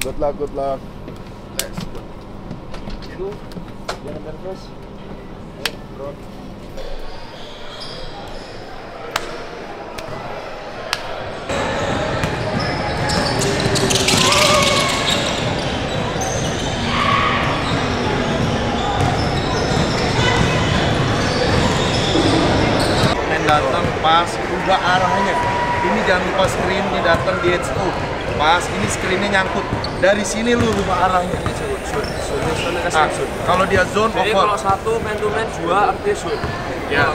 Good luck, good luck. Let's go. Itu jangan nervous. Bro. Datang pas udah arahnya. Ini jangan lupa screen di datang di HO. Pas ini screennya nyangkut dari sini lu lupa arahnya. Kalau dia zone jadi over. kalau satu man to man, dua artinya shoot. Ya.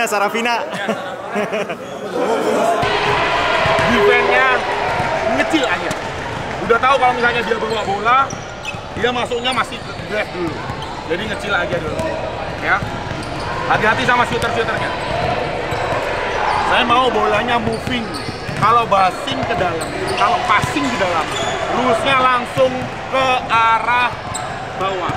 Sarafina. Defense-nya ngecil aja. Udah tahu kalau misalnya dia bawa bola, dia masuknya masih drive dulu. Jadi ngecil aja dulu. Ya. Hati-hati sama shooter-shooternya. Saya mau bolanya moving. Kalau passing ke dalam, kalau passing ke dalam, lurusnya langsung ke arah bawah.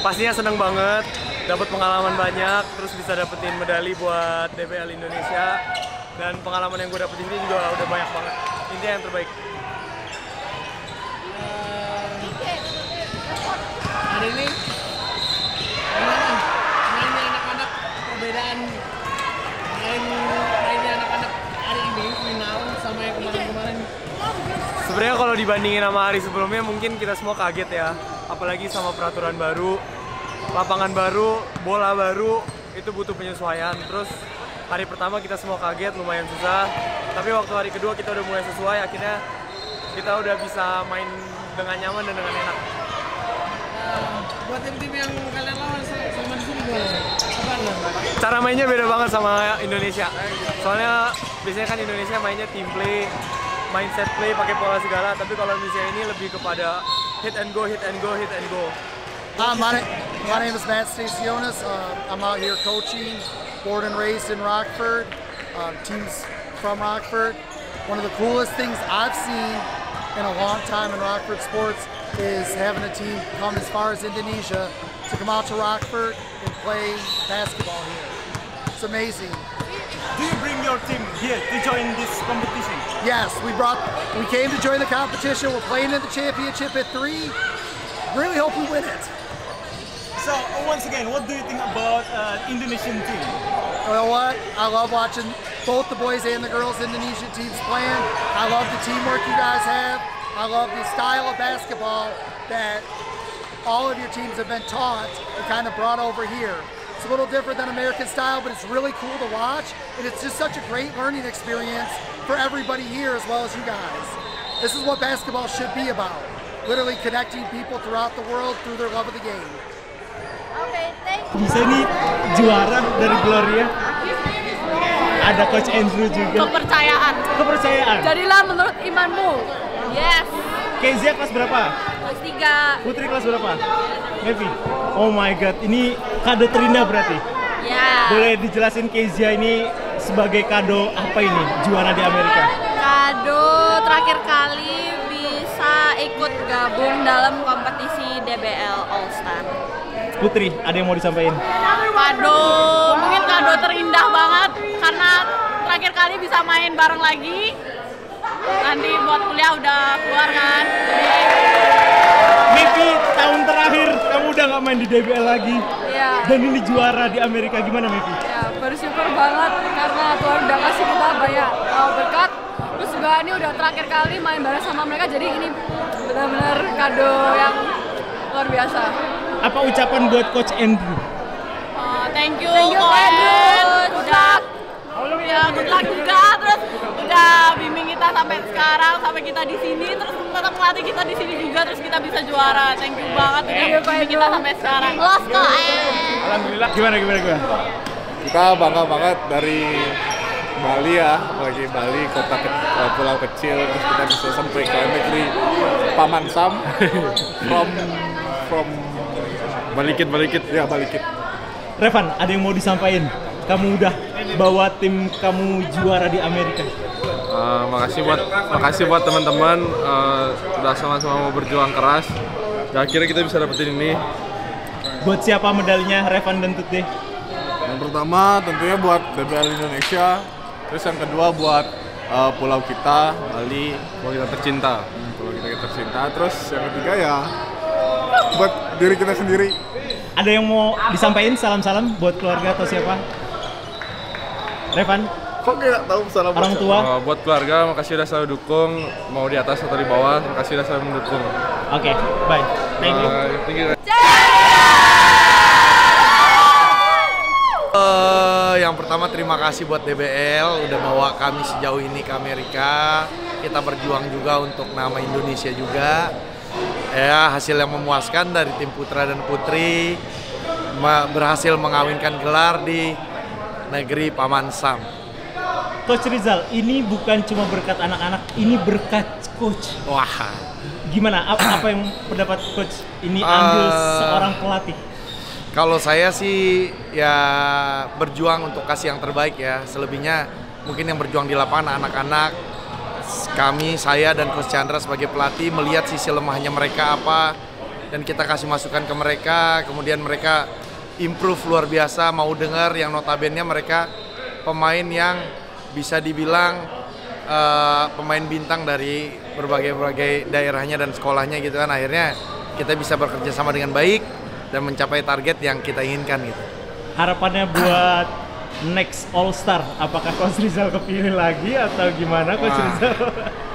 Pastinya seneng banget, dapat pengalaman banyak, terus bisa dapetin medali buat DBL Indonesia, dan pengalaman yang gue dapet di sini juga udah banyak banget. Intinya yang terbaik. Hari ini gimana mainnya anak-anak, perbedaan mainnya anak-anak hari ini final sama yang kemarin-kemarin? Sebenarnya kalau dibandingin sama hari sebelumnya mungkin kita semua kaget ya, apalagi sama peraturan baru, lapangan baru, bola baru, itu butuh penyesuaian. Terus hari pertama kita semua kaget, lumayan susah, tapi waktu hari kedua kita udah mulai sesuai, akhirnya kita udah bisa main dengan nyaman dan dengan enak. Buat tim-tim yang kalian lawan sama di sini gimana? Apa? Cara mainnya beda banget sama Indonesia, soalnya biasanya kan Indonesia mainnya team play, mindset play, pakai pola segala. Tapi kalau misalnya ini lebih kepada hit and go, hit and go, hit and go. My name is Matt Stacionis. I'm out here coaching, born and raised in Rockford. Teams from Rockford. One of the coolest things I've seen in a long time in Rockford sports is having a team come as far as Indonesia to come out to Rockford and play basketball here. It's amazing. Do you bring your team here to join this competition? Yes, we came to join the competition. We're playing in the championship at 3. Really hope we win it. So once again, what do you think about Indonesian team? You know what? I love watching both the boys and the girls Indonesian teams playing. I love the teamwork you guys have. I love the style of basketball that all of your teams have been taught and kind of brought over here. It's a little different than American style, but it's really cool to watch, and it's just such a great learning experience for everybody here as well as you guys. This is what basketball should be about, literally connecting people throughout the world through their love of the game. Okay, thank you. Bisa nih juara dari Gloria. Ada Coach Andrew juga. Kepercayaan. Kepercayaan. Jadilah menurut imanmu. Yes. Kezia kelas berapa? Kelas 3. Putri kelas berapa? Mevi. Oh my god, ini kado terindah berarti. Ya. Boleh dijelasin Kezia ini sebagai kado apa ini juara di Amerika? Kado terakhir kali bisa ikut gabung dalam kompetisi DBL All Star. Putri, ada yang mau disampaikan? Kado, mungkin kado terindah banget karena terakhir kali bisa main bareng lagi. Nanti buat kuliah udah keluar kan. Mevi, tahun terakhir kamu udah nggak main di DBL lagi. Iya. Dan ini juara di Amerika, gimana Mevi? Ya, bersyukur banget karena Tuhan udah kasih kita banyak berkat. Terus juga ini udah terakhir kali main bareng sama mereka, jadi ini benar-benar kado yang luar biasa. Apa ucapan buat Coach Andrew? Thank you Andrew. Udah good luck juga, terus udah bimbing kita sampai sekarang, sampai kita di sini, terus tetap melatih kita di sini juga, terus kita bisa juara. Thank you banget udah bimbing kita sampai sekarang. Los Alhamdulillah. Gimana? Kita bangga banget dari Bali ya, apalagi Bali pulau kecil, terus kita bisa sampai ke negeri Paman Sam from Balikit ya Balikit. Revan, ada yang mau disampaikan? Kamu udah bawa tim kamu juara di Amerika. Makasih buat teman-teman udah sama-sama mau berjuang keras. Dan akhirnya kita bisa dapetin ini. Buat siapa medalinya, Revan dan Tuti? Yang pertama tentunya buat DBL Indonesia, terus yang kedua buat pulau kita Bali, Pulau kita tercinta. terus yang ketiga ya buat diri kita sendiri. Ada yang mau disampaikan salam-salam buat keluarga atau siapa? Revan? Kok nggak tahu salam Orang tua? Buat keluarga, makasih udah selalu dukung. Mau di atas atau di bawah, makasih udah selalu mendukung. Oke, bye. Thank you. Thank you. Yang pertama terima kasih buat DBL udah bawa kami sejauh ini ke Amerika. Kita berjuang juga untuk nama Indonesia juga. Ya, hasil yang memuaskan dari tim putra dan putri berhasil mengawinkan gelar di negeri Paman Sam. Coach Rizal, ini bukan cuma berkat anak-anak, ini berkat coach. Wah. Gimana? Apa yang pendapat coach ini ambil seorang pelatih? Kalau saya sih ya berjuang untuk kasih yang terbaik ya. Selebihnya mungkin yang berjuang di lapangan anak-anak. Kami, saya dan Coach Chandra sebagai pelatih melihat sisi lemahnya mereka apa dan kita kasih masukan ke mereka. Kemudian mereka improve luar biasa, mau dengar yang notabene mereka pemain yang bisa dibilang pemain bintang dari berbagai daerahnya dan sekolahnya gitu kan. Akhirnya kita bisa bekerja sama dengan baik dan mencapai target yang kita inginkan gitu. Harapannya buat next All Star, apakah Coach Rizal kepilih lagi atau gimana Coach Rizal?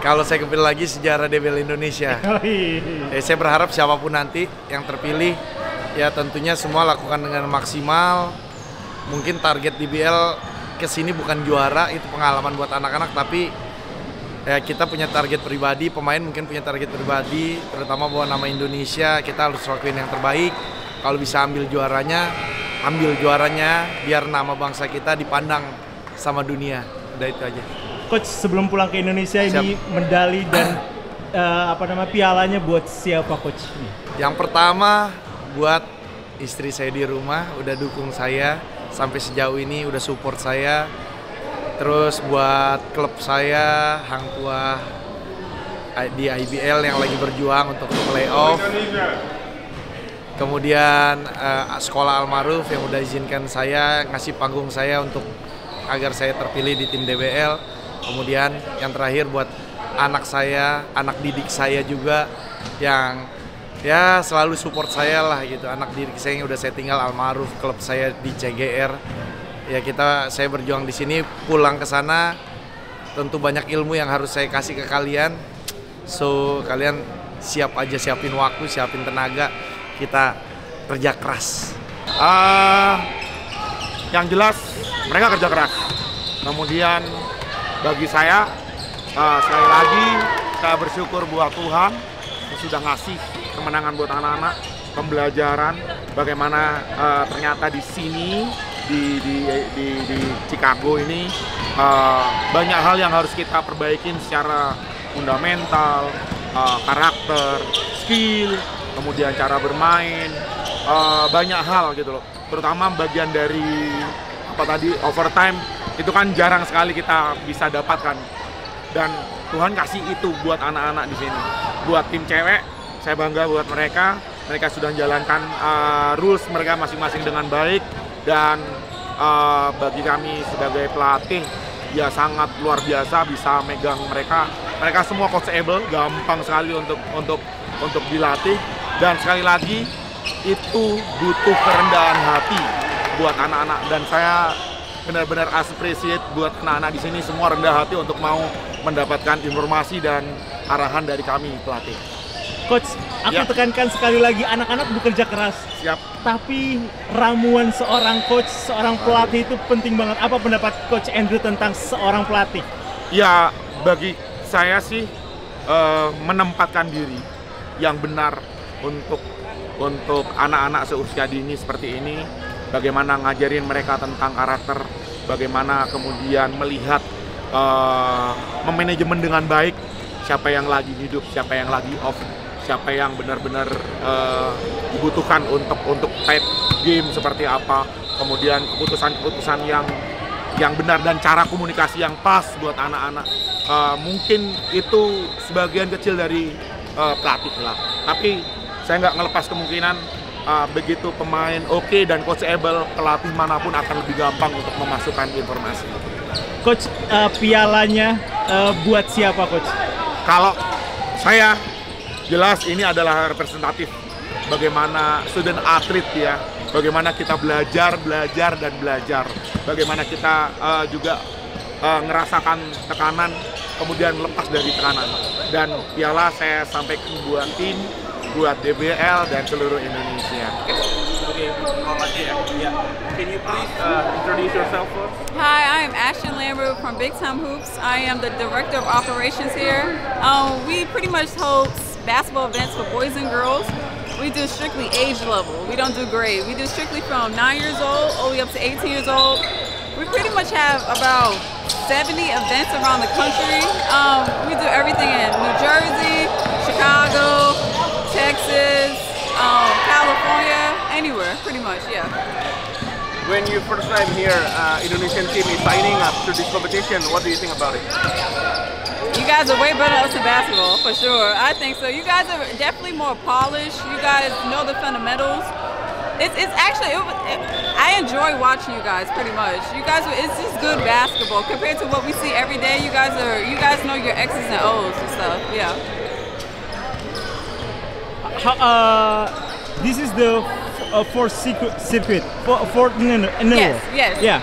Kalau saya kepilih lagi sejarah DBL Indonesia. Saya berharap siapapun nanti yang terpilih ya tentunya semua lakukan dengan maksimal. Mungkin target DBL kesini bukan juara, itu pengalaman buat anak-anak, tapi ya kita punya target pribadi, pemain mungkin punya target pribadi, terutama buat nama Indonesia. Kita harus lakuin yang terbaik. Kalau bisa ambil juaranya biar nama bangsa kita dipandang sama dunia. Udah itu aja. Coach, sebelum pulang ke Indonesia ini medali dan pialanya buat siapa Coach? Yang pertama buat istri saya di rumah, udah dukung saya sampai sejauh ini, udah support saya. Terus buat klub saya, Hang Tuah di IBL yang lagi berjuang untuk playoff. Kemudian sekolah Almaruf yang udah izinkan saya, ngasih panggung saya untuk agar saya terpilih di tim DBL. Kemudian yang terakhir buat anak saya, anak didik saya juga yang ya selalu support saya lah gitu. Anak didik saya yang udah saya tinggal Almaruf, klub saya di CGR. Ya saya berjuang di sini, pulang ke sana tentu banyak ilmu yang harus saya kasih ke kalian. So kalian siap aja, siapin waktu, siapin tenaga, kita kerja keras. Yang jelas mereka kerja keras. Kemudian bagi saya sekali lagi saya bersyukur buat Tuhan yang sudah ngasih kemenangan buat anak-anak, pembelajaran bagaimana ternyata di sini di Chicago ini banyak hal yang harus kita perbaikin secara fundamental, karakter, skill, kemudian cara bermain, banyak hal gitu loh. Terutama bagian dari overtime itu kan jarang sekali kita bisa dapatkan, dan Tuhan kasih itu buat anak-anak di sini. Buat tim cewek, saya bangga buat mereka. Mereka sudah menjalankan rules mereka masing-masing dengan baik, dan bagi kami sebagai pelatih ya sangat luar biasa bisa megang mereka. Mereka semua coachable, gampang sekali untuk dilatih, dan sekali lagi itu butuh kerendahan hati buat anak-anak, dan saya benar-benar appreciate buat anak-anak di sini semua rendah hati untuk mau mendapatkan informasi dan arahan dari kami pelatih. Coach, aku tekankan sekali lagi, anak-anak bekerja keras. Siap. Tapi ramuan seorang coach, seorang pelatih itu penting banget. Apa pendapat Coach Andrew tentang seorang pelatih? Ya, bagi saya sih menempatkan diri yang benar untuk anak-anak seusia dini seperti ini. Bagaimana ngajarin mereka tentang karakter, bagaimana kemudian melihat memanajemen dengan baik, siapa yang lagi hidup, siapa yang lagi off, siapa yang benar-benar dibutuhkan untuk tight game seperti apa, kemudian keputusan-keputusan yang benar dan cara komunikasi yang pas buat anak-anak. Mungkin itu sebagian kecil dari pelatih lah, tapi saya nggak ngelepas kemungkinan begitu pemain oke dan coachable, pelatih manapun akan lebih gampang untuk memasukkan informasi. Coach, pialanya buat siapa Coach? Kalau saya jelas ini adalah representatif bagaimana student athlete ya, bagaimana kita belajar, bagaimana kita juga ngerasakan tekanan, kemudian lepas dari tekanan. Dan piala saya sampaikan buat tim, buat DBL dan seluruh Indonesia. Okay, can you please introduce yourself first? Hi, I am Ashton Lambert from Big Time Hoops. I am the Director of Operations here. We pretty much host basketball events for boys and girls. We do strictly age level. We don't do grade. We do strictly from 9 years old all the way up to 18 years old. We pretty much have about 70 events around the country. We do everything in New Jersey, Chicago, Texas, California, anywhere, pretty much, yeah. When you first time here, Indonesian team is signing up to this competition, what do you think about it? You guys are way better than us in basketball, for sure. I think so. You guys are definitely more polished. You guys know the fundamentals. It's actually, I enjoy watching you guys pretty much. You guys, it's just good basketball compared to what we see every day. You guys know your X's and O's and stuff, yeah. This is the fourth circuit, fourth in the world. Yes. Yeah.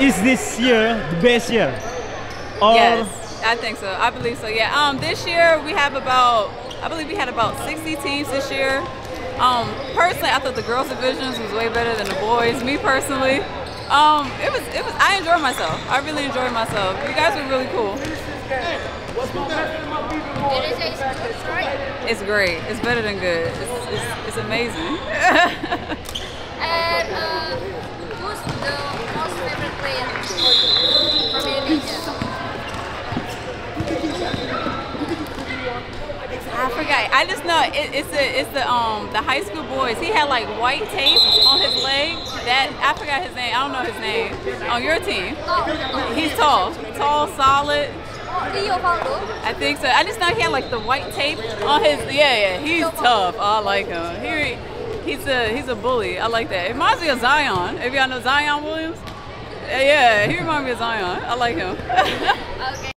Is this year the best year? Or yes, I think so. I believe so. Yeah. This year we have I believe we had about 60 teams this year. Personally, I thought the girls divisions was way better than the boys. Me personally, it was. I enjoyed myself. I really enjoyed myself. You guys were really cool. It's great. It's better than good. It's amazing. And who's the most favorite player? forgot. I just know it's the high school boys. He had like white tape on his leg. I forgot his name. I don't know his name. On your team, he's tall, solid. I think so. I just know he had like the white tape on his. Yeah. He's tough. I like him. He's a bully. I like that. It reminds me of Zion. If y'all know Zion Williams. Yeah, he reminds me of Zion. I like him. Okay.